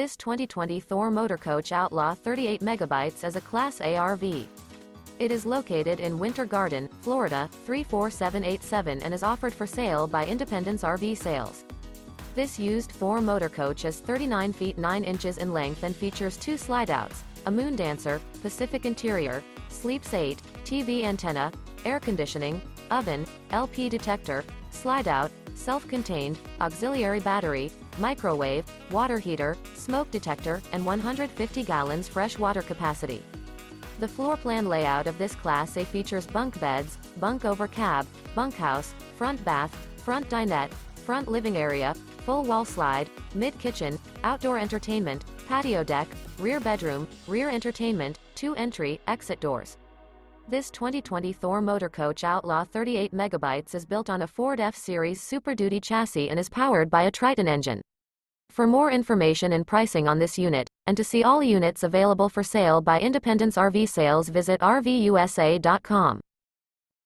This 2020 Thor Motor Coach Outlaw 38 megabytes is a Class A RV. It is located in Winter Garden, Florida, 34787 and is offered for sale by Independence RV Sales. This used Thor Motor Coach is 39 feet 9 inches in length and features 2 slideouts, a moon dancer, Pacific interior, sleeps 8, TV antenna, air conditioning, oven, LP detector, slideout, self-contained, auxiliary battery, microwave, water heater, smoke detector, and 150 gallons fresh water capacity. The floor plan layout of this Class A features bunk beds, bunk over cab, bunkhouse, front bath, front dinette, front living area, full wall slide, mid-kitchen, outdoor entertainment, patio deck, rear bedroom, rear entertainment, 2 entry, exit doors. This 2020 Thor Motor Coach Outlaw 38 megabytes is built on a Ford F-Series Super Duty chassis and is powered by a Triton engine. For more information and pricing on this unit, and to see all units available for sale by Independence RV Sales, visit RVUSA.com.